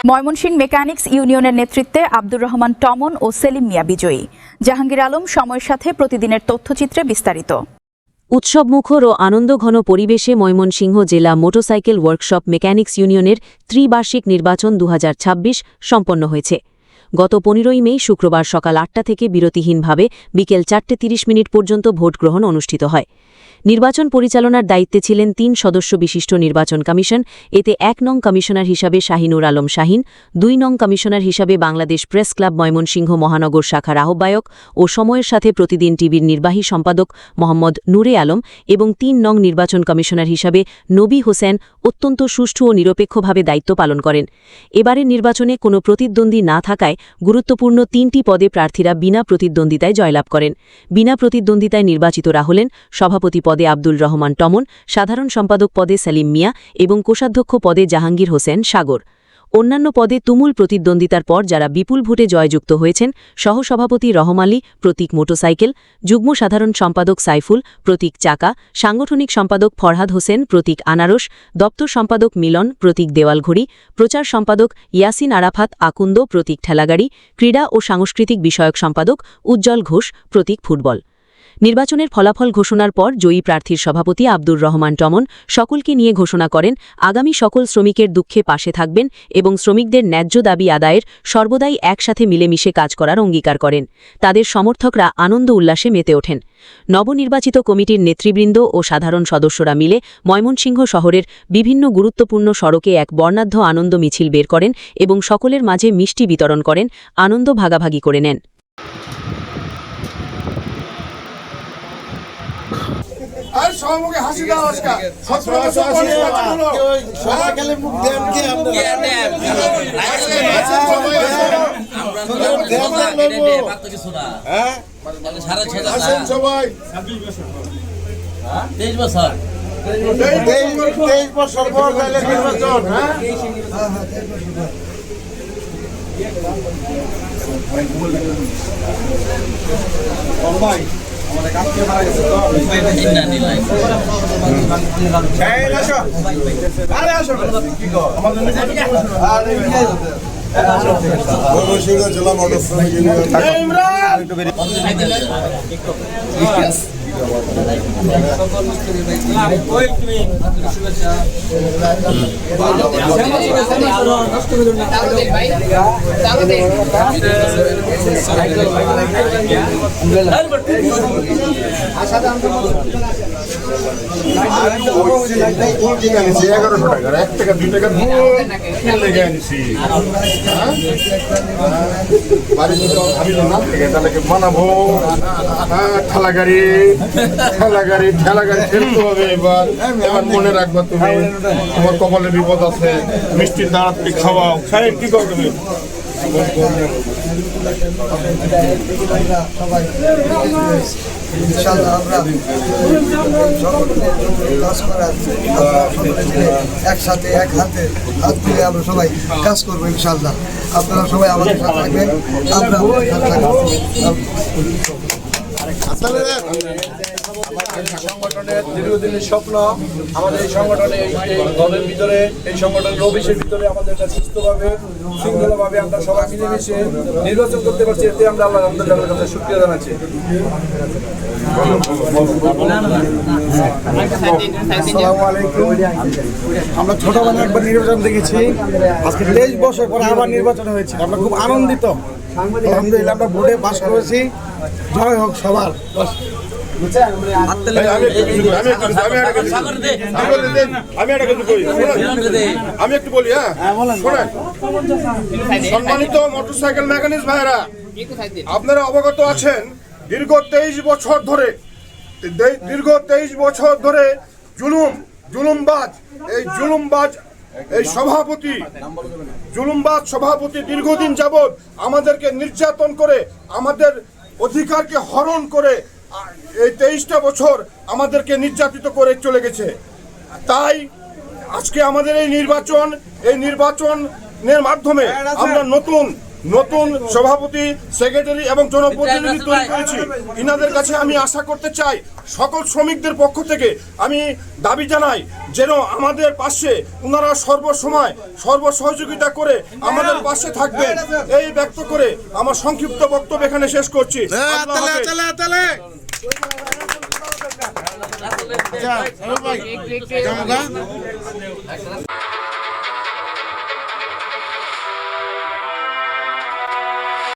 Mymensingh mechanics ইউনিয়নের নেতৃত্বে আব্দুর রহমান টমন ও সেলিম মিয়া বিজয়ী। জাহাঙ্গীর আলম সময়ের সাথে প্রতিদিনের তথ্যচিত্রে বিস্তারিত। উৎসবমুখর ও আনন্দঘন পরিবেশে ময়মনসিংহ জেলা মোটরসাইকেল ওয়ার্কশপ মেকানিক্স ইউনিয়নের ত্রিবার্ষিক নির্বাচন 2026 সম্পন্ন হয়েছে। গত 15ই মে শুক্রবার সকাল 8টা থেকে বিরতিহীনভাবে বিকেল 4:30 পর্যন্ত ভোট গ্রহণ অনুষ্ঠিত হয়। নির্বাচন পরিচালনার দায়িত্বে ছিলেন 3 সদস্য বিশিষ্ট নির্বাচন কমিশন। এতে 1 নং কমিশনার হিসাবে শাহিনুর আলম শাহিন, 2 নং কমিশনার হিসাবে বাংলাদেশ প্রেস ক্লাব ময়মনসিংহ মহানগর শাখার আহ্বায়ক ও সময়ের সাথে প্রতিদিন টিভির নির্বাহী সম্পাদক মোহাম্মদ নূরে আলম এবং 3 নং নির্বাচন কমিশনার হিসাবে নবী হোসেন অত্যন্ত সুষ্ঠু ও নিরপেক্ষভাবে দায়িত্ব পালন করেন। এবারের নির্বাচনে কোনো প্রতিদ্বন্দ্বী না থাকায় গুরুত্বপূর্ণ 3টি পদে প্রার্থীরা বিনা প্রতিদ্বন্দ্বিতায় জয়লাভ করেন। বিনা প্রতিদ্বন্দ্বিতায় নির্বাচিতরা হলেন সভাপতি পদে আব্দুর রহমান টমন, সাধারণ সম্পাদক পদে সেলিম মিয়া এবং কোষাধ্যক্ষ পদে জাহাঙ্গীর হোসেন সাগর। অন্যান্য পদে তুমুল প্রতিদ্বন্দ্বিতার পর যারা বিপুল ভোটে জয়যুক্ত হয়েছেন, সহসভাপতি রহম আলী প্রতীক মোটরসাইকেল, যুগ্ম সাধারণ সম্পাদক সাইফুল প্রতীক চাকা, সাংগঠনিক সম্পাদক ফরহাদ হোসেন প্রতীক আনারস, দপ্তর সম্পাদক মিলন প্রতীক দেওয়ালঘড়ি, প্রচার সম্পাদক ইয়াসিন আরাফাত আকুন্দ প্রতীক ঠেলাগাড়ি, ক্রীড়া ও সাংস্কৃতিক বিষয়ক সম্পাদক উজ্জ্বল ঘোষ প্রতীক ফুটবল। নির্বাচনের ফলাফল ঘোষণার পর জয়ী প্রার্থীর সভাপতি আব্দুর রহমান টমন সকলকে নিয়ে ঘোষণা করেন আগামী সকল শ্রমিকের দুঃখে পাশে থাকবেন এবং শ্রমিকদের ন্যায্য দাবি আদায়ের সর্বদাই একসাথে মিলেমিশে কাজ করার অঙ্গীকার করেন। তাদের সমর্থকরা আনন্দ উল্লাসে মেতে ওঠেন। নবনির্বাচিত কমিটির নেতৃবৃন্দ ও সাধারণ সদস্যরা মিলে ময়মনসিংহ শহরের বিভিন্ন গুরুত্বপূর্ণ সড়কে এক বর্ণাঢ্য আনন্দ মিছিল বের করেন এবং সকলের মাঝে মিষ্টি বিতরণ করেন, আনন্দ ভাগাভাগি করে নেন। আর সবাইকে হাসি দাও আজকে 17 সবাই গেলে মুখ দেন কি আমরা সবাই 23 বছর 23 বছর পর গেলে নির্বাচন। আমাদের কাছে মারা গেছে তো আরে আসো কি গো আমাদের আরে ময়মনসিংহ জেলা মোটরসাইকেল ইউনিয়ন ইমরান বানাবো ঠেলাগাড়ি খেলতে হবে। এবার মনে রাখবা তুমি তোমার কপালে বিপদ আছে, মিষ্টির দাঁড়াতে খাওয়াও। সাহেব কি করো তুমি? একসাথে এক হাতে হাত তুলে আমরা সবাই কাজ করবো ইনশাল্লাহ। আপনারা সবাই আমাদের সাথে থাকবেন, আমরা সংগঠনের দীর্ঘদিনের স্বপ্ন আমাদের এই সংগঠনে দলের ভিতরে এই সংগঠনের অফিসের ভিতরে আমাদের একটা সুস্থভাবে শৃঙ্খলাভাবে আমরা সবাই মিলেমিশে নির্বাচন করতে পারছি। এতে আমরা আল্লাহ রাব্বুল কাছে শুকরিয়া জানাচ্ছি। আসসালামু আলাইকুম। আমরা ছোটবেলায় একবার নির্বাচন দেখেছি, আজকে 23 বছর পরে আবার নির্বাচন হয়েছে। আমরা খুব আনন্দিত, আলহামদুলিল্লাহ। আমরা ভোটে পাস করেছি, জয় হোক সবার। আমি একটু বলি, সম্মানিত মোটরসাইকেল মেকানিক্স ভাইরা, আপনারা অবগত আছেন দীর্ঘ 23 বছর ধরে জুলুমবাজ সভাপতি দীর্ঘদিন যাবৎ আমাদেরকে নির্যাতন করে, আমাদের অধিকারকে হরণ করে এই 23টা বছর আমাদেরকে নির্যাতিত করে চলে গেছে। তাই আজকে আমাদের এই নির্বাচনের মাধ্যমে আমরা নতুন নতুন সভাপতি, সেক্রেটারি এবং জনপ্রতিনিধি তৈরি করেছি। ইনাদের কাছে আমি আশা করতে চাই, সকল শ্রমিকদের পক্ষ থেকে আমি দাবি জানাই যেন আমাদের পাশে ওনারা সর্বসময় সহযোগিতা করে আমাদের পাশে থাকবেন। এই ব্যক্ত করে আমার সংক্ষিপ্ত বক্তব্য এখানে শেষ করছি। আল্লাহ হাফেজ।